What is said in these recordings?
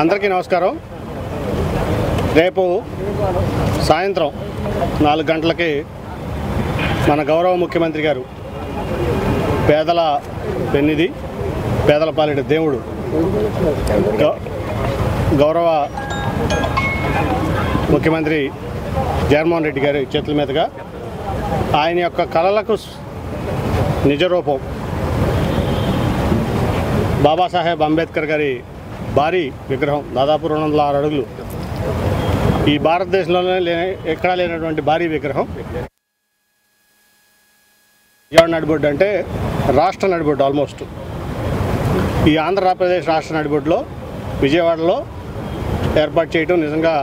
అందరికీ నమస్కారం. రేపు సాయంత్రం 4 గంటలకి మన గౌరవ ముఖ్యమంత్రి గారు పేదల పెన్నిధి, పేదల పాలిట దేవుడు గౌరవ ముఖ్యమంత్రి జగన్మోహన్ రెడ్డి గారి చేతుల మీదుగా ఆయన యొక్క కళలకు నిజరూపం బాబాసాహెబ్ అంబేద్కర్ గారి భారీ విగ్రహం, దాదాపు 206 అడుగులు, ఈ భారతదేశంలోనే ఎక్కడా లేనటువంటి భారీ విగ్రహం. విజయవాడ నడిబొడ్డు అంటే రాష్ట్ర నడిబొడ్డు, ఆల్మోస్ట్ ఈ ఆంధ్రప్రదేశ్ రాష్ట్ర నడిబొడ్డులో విజయవాడలో ఏర్పాటు చేయడం నిజంగా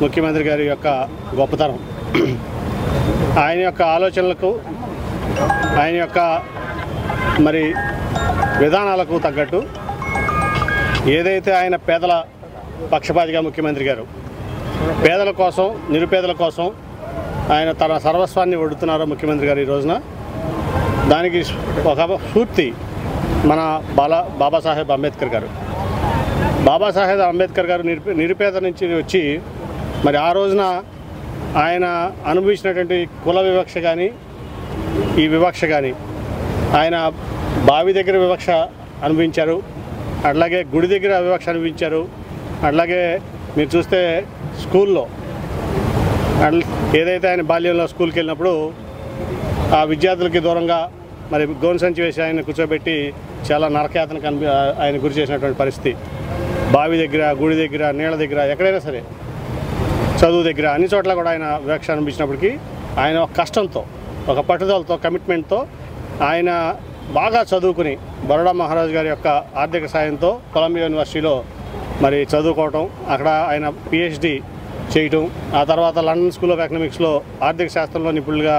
ముఖ్యమంత్రి గారి యొక్క గొప్పతనం. ఆయన యొక్క ఆలోచనలకు, ఆయన యొక్క మరి విధానాలకు తగ్గట్టు ఏదైతే ఆయన పేదల పక్షపాతిగా ముఖ్యమంత్రి గారు పేదల కోసం, నిరుపేదల కోసం ఆయన తన సర్వస్వాన్ని ఒడుతున్నారో ముఖ్యమంత్రి గారు ఈ రోజున, దానికి ఒక స్ఫూర్తి మన బాబాసాహెబ్ అంబేద్కర్ గారు. బాబాసాహెబ్ అంబేద్కర్ గారు నిరుపేద నుంచి వచ్చి మరి ఆ రోజున ఆయన అనుభవించినటువంటి కుల వివక్ష కానీ, ఈ వివక్ష కానీ, ఆయన బావి దగ్గర వివక్ష అనుభవించారు, అట్లాగే గుడి దగ్గర వివక్ష అనుభవించారు, అట్లాగే మీరు చూస్తే స్కూల్లో ఏదైతే ఆయన బాల్యంలో స్కూల్కి వెళ్ళినప్పుడు ఆ విద్యార్థులకి దూరంగా మరి గోను సంచి వేసి ఆయన కూర్చోబెట్టి చాలా నరకయాతనకు ఆయన గురి చేసినటువంటి పరిస్థితి. బావి దగ్గర, గుడి దగ్గర, నీళ్ళ దగ్గర, ఎక్కడైనా సరే, చదువు దగ్గర, అన్ని చోట్ల కూడా ఆయన వివక్ష అనిపించినప్పటికీ ఆయన ఒక కష్టంతో, ఒక పట్టుదలతో, కమిట్మెంట్తో ఆయన బాగా చదువుకుని బరోడా మహారాజు గారి యొక్క ఆర్థిక సాయంతో కొలంబియా యూనివర్సిటీలో మరి చదువుకోవటం, అక్కడ ఆయన పిహెచ్డి చేయటం, ఆ తర్వాత లండన్ స్కూల్ ఆఫ్ ఎకనామిక్స్లో ఆర్థిక శాస్త్రంలో నిపుణులుగా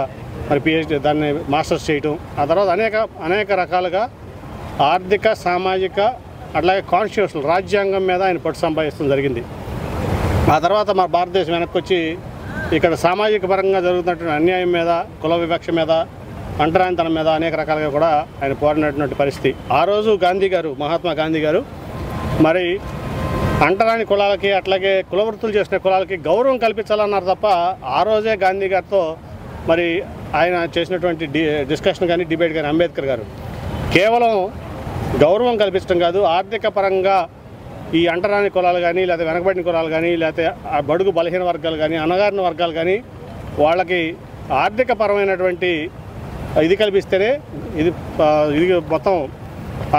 మరి పిహెచ్డి, దాన్ని మాస్టర్స్ చేయటం, ఆ తర్వాత అనేక రకాలుగా ఆర్థిక, సామాజిక, అట్లాగే కాన్స్టిట్యూషన్, రాజ్యాంగం మీద ఆయన పట్టు సంపాదించడం జరిగింది. ఆ తర్వాత మా భారతదేశం వెనక్కి వచ్చి ఇక్కడ సామాజిక పరంగా జరుగుతున్నటువంటి అన్యాయం మీద, కుల వివక్ష మీద, అంటరానితనం మీద అనేక రకాలుగా కూడా ఆయన పోరాడినటువంటి పరిస్థితి. ఆ రోజు గాంధీ గారు, మహాత్మా గాంధీ గారు మరి అంటరాని కులాలకి, అట్లాగే కులవృత్తులు చేసిన కులాలకి గౌరవం కల్పించాలన్నారు తప్ప, ఆ రోజే గాంధీ గారితో మరి ఆయన చేసినటువంటి డిస్కషన్ కానీ, డిబేట్ కానీ అంబేద్కర్ గారు కేవలం గౌరవం కల్పించడం కాదు, ఆర్థిక పరంగా ఈ అంటరాని కులాలు కానీ, లేకపోతే వెనకబడిన కులాలు కానీ, లేకపోతే బడుగు బలహీన వర్గాలు కానీ, అణగారిన వర్గాలు కానీ వాళ్ళకి ఆర్థిక పరమైనటువంటి ఇది కల్పిస్తేనే, ఇది మొత్తం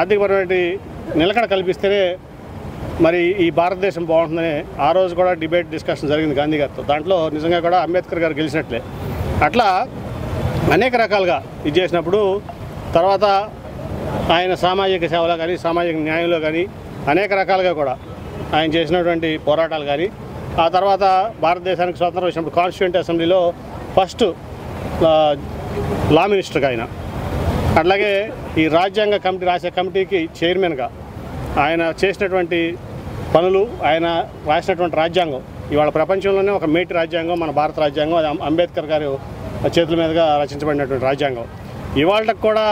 ఆర్థికపరమైన నిలకడ కల్పిస్తేనే మరి ఈ భారతదేశం బాగుంటుందని ఆ రోజు కూడా డిబేట్, డిస్కషన్ జరిగింది గాంధీ గారితో. దాంట్లో నిజంగా కూడా అంబేద్కర్ గారు గెలిచినట్లే. అట్లా అనేక రకాలుగా ఇది చేసినప్పుడు తర్వాత ఆయన సామాజిక సేవలో కానీ, సామాజిక న్యాయంలో కానీ అనేక రకాలుగా కూడా ఆయన చేసినటువంటి పోరాటాలు కానీ, ఆ తర్వాత భారతదేశానికి స్వతంత్రం వచ్చినప్పుడు కాన్స్టిట్యూంట్ అసెంబ్లీలో ఫస్ట్ లా మినిస్టర్గా ఆయన, అట్లాగే ఈ రాజ్యాంగ కమిటీ రాసే కమిటీకి చైర్మన్గా ఆయన చేసినటువంటి పనులు, ఆయన రాసినటువంటి రాజ్యాంగం ఇవాళ ప్రపంచంలోనే ఒక మేటి రాజ్యాంగం మన భారత రాజ్యాంగం. అది అంబేద్కర్ గారు చేతుల మీదుగా రచించబడినటువంటి రాజ్యాంగం. ఇవాళకు కూడా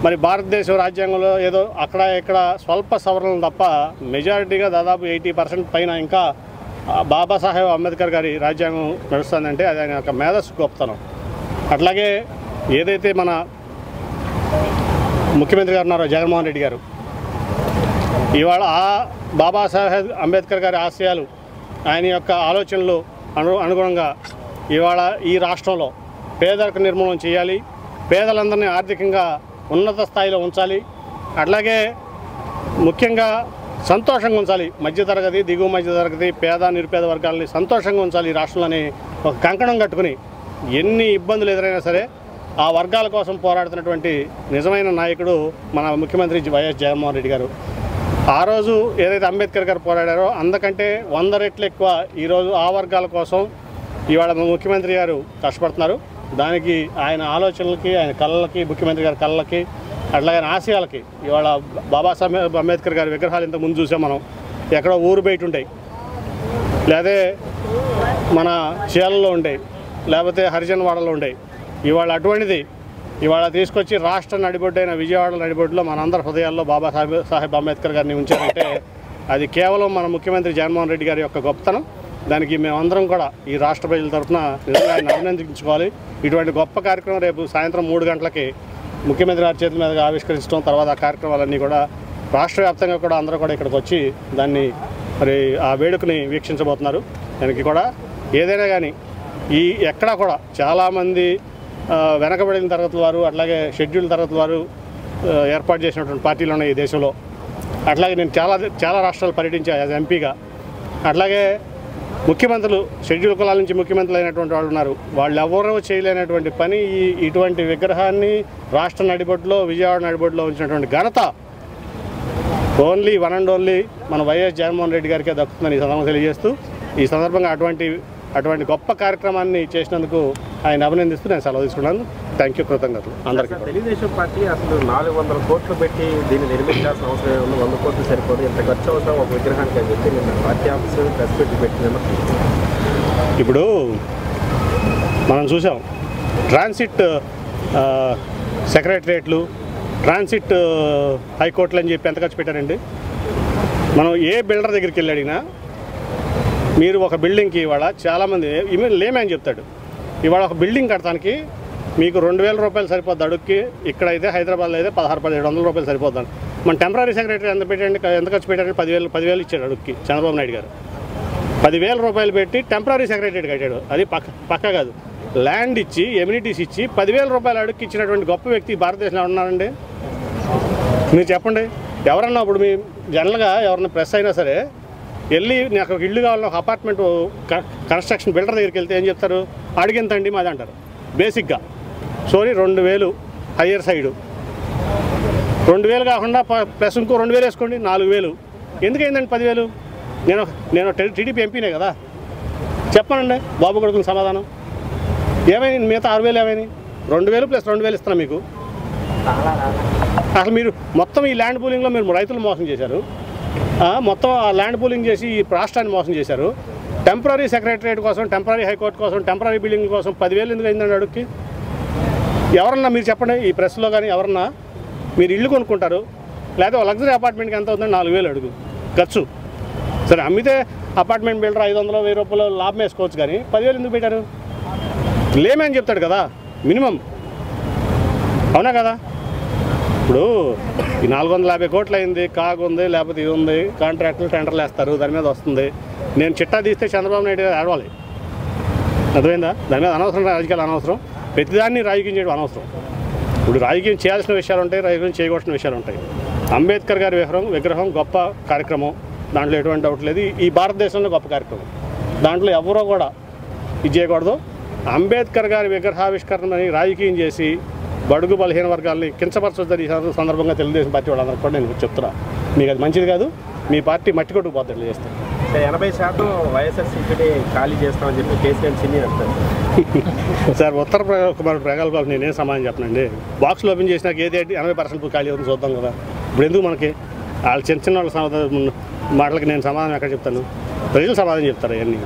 మరి భారతదేశం రాజ్యాంగంలో ఏదో అక్కడ ఇక్కడ స్వల్ప సవరణలు తప్ప మెజారిటీగా దాదాపు 80% పైన ఇంకా బాబాసాహెబ్ అంబేద్కర్ గారి రాజ్యాంగం నడుస్తుందంటే అది ఆయన యొక్క మేధస్సు గొప్పతనం. అట్లాగే ఏదైతే మన ముఖ్యమంత్రి గారు ఉన్నారో జగన్మోహన్ రెడ్డి గారు, ఇవాళ ఆ బాబాసాహెబ్ అంబేద్కర్ గారి ఆశయాలు, ఆయన యొక్క ఆలోచనలు అనుగుణంగా ఇవాళ ఈ రాష్ట్రంలో పేదరిక నిర్మూలన చేయాలి, పేదలందరినీ ఆర్థికంగా ఉన్నత స్థాయిలో ఉంచాలి, అట్లాగే ముఖ్యంగా సంతోషంగా ఉంచాలి, మధ్యతరగతి, దిగువ మధ్యతరగతి, పేద, నిరుపేద వర్గాలని సంతోషంగా ఉంచాలి ఈ రాష్ట్రంలోని ఒక కంకణం కట్టుకుని ఎన్ని ఇబ్బందులు ఎదురైనా సరే ఆ వర్గాల కోసం పోరాడుతున్నటువంటి నిజమైన నాయకుడు మన ముఖ్యమంత్రి వైఎస్ జగన్మోహన్ రెడ్డి గారు. ఆ రోజు ఏదైతే అంబేద్కర్ గారు పోరాడారో అంతకంటే 100 రెట్లు ఎక్కువ ఈరోజు ఆ వర్గాల కోసం ఇవాళ ముఖ్యమంత్రి గారు కష్టపడుతున్నారు. దానికి ఆయన ఆలోచనలకి, ఆయన కళలకి, ముఖ్యమంత్రి గారి కళలకి, అట్లాగే ఆశయాలకి ఇవాళ బాబాసాహెబ్ అంబేద్కర్ గారి విగ్రహాలు ఇంతకు ముందు చూసాం మనం. ఎక్కడో ఊరు బయట ఉంటాయి, లేదా మన చీలలో ఉంటాయి, లేకపోతే హరిజన్ వాడలో ఉంటాయి. ఇవాళ అటువంటిది ఇవాళ తీసుకొచ్చి రాష్ట్ర నడిబొడ్డు అయిన విజయవాడ నడిబొడ్డులో మనందరి హృదయాల్లో బాబాసాహెబ్ అంబేద్కర్ గారిని ఉంచారంటే అది కేవలం మన ముఖ్యమంత్రి జగన్మోహన్ రెడ్డి గారి యొక్క గొప్పతనం. దానికి మేమందరం కూడా ఈ రాష్ట్ర ప్రజల తరఫున నిజంగా ఆయన అభినందించుకోవాలి. ఇటువంటి గొప్ప కార్యక్రమం రేపు సాయంత్రం 3 గంటలకి ముఖ్యమంత్రి గారి చేతుల మీదుగా ఆవిష్కరించడం, తర్వాత ఆ కార్యక్రమాలన్నీ కూడా రాష్ట్ర వ్యాప్తంగా కూడా అందరూ కూడా ఇక్కడికి వచ్చి దాన్ని మరి ఆ వేడుకని వీక్షించబోతున్నారు. దానికి కూడా ఏదైనా కానీ ఎక్కడా కూడా చాలామంది వెనకబడిన తరగతుల వారు, అట్లాగే షెడ్యూల్ తరగతుల వారు ఏర్పాటు చేసినటువంటి పార్టీలు ఉన్నాయి ఈ దేశంలో. అట్లాగే నేను చాలా రాష్ట్రాలు పర్యటించా యాజ్ ఎంపీగా. అట్లాగే ముఖ్యమంత్రులు షెడ్యూల్ కులాల నుంచి ముఖ్యమంత్రులు అయినటువంటి వాళ్ళు ఉన్నారు. వాళ్ళు ఎవరూ చేయలేనటువంటి పని ఇటువంటి విగ్రహాన్ని రాష్ట్ర నడిబొడ్డులో, విజయవాడ నడిబొడ్డులో ఉంచినటువంటి ఘనత ఓన్లీ వన్ అండ్ ఓన్లీ మన వైఎస్ జగన్మోహన్ రెడ్డి గారికే దక్కుతుందని ఈ సందర్భంగా తెలియజేస్తూ, ఈ సందర్భంగా అటువంటి గొప్ప కార్యక్రమాన్ని చేసినందుకు ఆయన అభినందిస్తూ నేను సెలవు తీసుకున్నాను. థ్యాంక్ యూ, కృతజ్ఞతలు అందరికీ. తెలుగుదేశం పార్టీ అసలు 400 కోట్లు పెట్టి దీన్ని నిర్మించాల్సిన అవసరం ఏమన్నా, 100 కోట్లు సరిపోదు, ఎంత ఖర్చు అవుతాం ఒక విగ్రహానికి అని చెప్పి నిన్న పార్టీ ఆఫీసు ప్రెస్ పెట్టి పెట్టిన. ఇప్పుడు మనం చూసాం ట్రాన్సిట్ సెక్రటరియట్లు, ట్రాన్సిట్ హైకోర్టులు అని చెప్పి ఎంత ఖర్చు పెట్టారండి. మనం ఏ బిల్డర్ దగ్గరికి వెళ్ళి అడిగినా మీరు ఒక బిల్డింగ్కి ఇవాళ చాలామంది ఈవెన్ లేమని చెప్తాడు. ఇవాళ ఒక బిల్డింగ్ కడటానికి మీకు 2,000 రూపాయలు సరిపోద్ది అడుగుకి. ఇక్కడైతే హైదరాబాద్లో అయితే 16,000-1700 రూపాయలు సరిపోద్దాను. మన టెంపరీ సెక్రటరీ ఎంత ఖర్చు పెట్టారంటే 10,000 ఇచ్చాడు అడుగుకి. చంద్రబాబు నాయుడు గారు 10,000 రూపాయలు పెట్టి టెంపరీ సెక్రటరీ కట్టాడు. అది పక్క కాదు, ల్యాండ్ ఇచ్చి ఎమ్యూనిటీస్ ఇచ్చి 10,000 రూపాయలు అడుగుకి ఇచ్చినటువంటి గొప్ప వ్యక్తి భారతదేశంలో ఉన్నారండి. మీరు చెప్పండి, ఎవరన్నా ఇప్పుడు మీ జనరల్గా ఎవరన్నా ప్రెస్ అయినా సరే వెళ్ళి నాకు ఒక ఇల్లు కావాలని, ఒక అపార్ట్మెంట్ కన్స్ట్రక్షన్ బిల్డర్ దగ్గరికి వెళ్తే ఏం చెప్తారు, అడిగెంతండి మాది అంటారు బేసిక్గా. సోరీ 2,000 హయ్యర్ సైడు, 2,000 కాకుండా ప్లస్ ఇంకో 2,000 వేసుకోండి, 4,000. ఎందుకైందండి 10,000? నేను టీడీపీ ఎంపీనే కదా, చెప్పనండి బాబు కొడుకుని సమాధానం. ఏమైంది మిగతా 6,000 ఏమైంది? 2,000 ప్లస్ 2,000 ఇస్తున్నా మీకు. అసలు మీరు మొత్తం ఈ ల్యాండ్ పూలింగ్లో మీరు రైతులు మోసం చేశారు, మొత్తం ఆ ల్యాండ్ పూలింగ్ చేసి ఈ రాష్ట్రాన్ని మోసం చేశారు. టెంపరీ సెక్రటరియట్ కోసం, టెంపరీ హైకోర్టు కోసం, టెంపరీ బిల్డింగ్ కోసం 10,000 ఎందుకు అయిందండి అడుగుకి? ఎవరన్నా మీరు చెప్పండి, ఈ ప్రెస్లో కానీ ఎవరన్నా మీరు ఇల్లు కొనుక్కుంటారు, లేదా లగ్జరీ అపార్ట్మెంట్కి ఎంత అవుతుందండి? 4,000 అడుగు ఖర్చు. సరే అమ్మితే అపార్ట్మెంట్ బిల్డర్ 500-1000 రూపాయలు లాభం వేసుకోవచ్చు, కానీ 10,000 ఎందుకు పెట్టారు? లేమే అని చెప్తాడు కదా మినిమం, అవునా కదా? ఇప్పుడు ఈ 450 కోట్లు అయింది, కాగు ఉంది, లేకపోతే ఇది ఉంది, కాంట్రాక్టులు టెండర్లు వేస్తారు, దాని మీద వస్తుంది. నేను చిట్టా తీస్తే చంద్రబాబు నాయుడు ఆడవాలి, అర్థమైందా? దాని మీద అనవసరం రాజకీయాలు అనవసరం, ప్రతిదాన్ని రాజకీయం చేయడం అనవసరం. ఇప్పుడు రాజకీయం చేయాల్సిన విషయాలు ఉంటాయి, రాజకీయం చేయకూడసిన విషయాలు ఉంటాయి. అంబేద్కర్ గారి విగ్రహం గొప్ప కార్యక్రమం, దాంట్లో ఎటువంటి డౌట్ లేదు. ఈ భారతదేశంలో గొప్ప కార్యక్రమం, దాంట్లో ఎవరో కూడా ఇది చేయకూడదు. అంబేద్కర్ గారి విగ్రహావిష్కరణని రాజకీయం చేసి బడుగు బలహీన వర్గాలని కించపరచొద్దని ఈ సందర్భంగా తెలుగుదేశం పార్టీ వాళ్ళందరూ కూడా నేను చెప్తున్నా. మీకు అది మంచిది కాదు, మీ పార్టీ మట్టి కొట్టుకుపోతుంది చేస్తే. 80% వైఎస్ఆర్సీపీ ఖాళీ చేస్తామని చెప్పి కేసీఆర్ చిన్ని అంటారు సార్. ఉత్తర ప్రగల్భాలు నేనేం సమాధానం చెప్పనండి. బాక్స్లో ఓపెన్ చేసినాక ఏది 80% ఖాళీ అవుతుంది చూద్దాం కదా. ఇప్పుడు ఎందుకు మనకి వాళ్ళు చిన్న వాళ్ళ మాటలకి నేను సమాధానం ఎక్కడ చెప్తాను? ప్రజలు సమాధానం చెప్తారు అవన్నీ.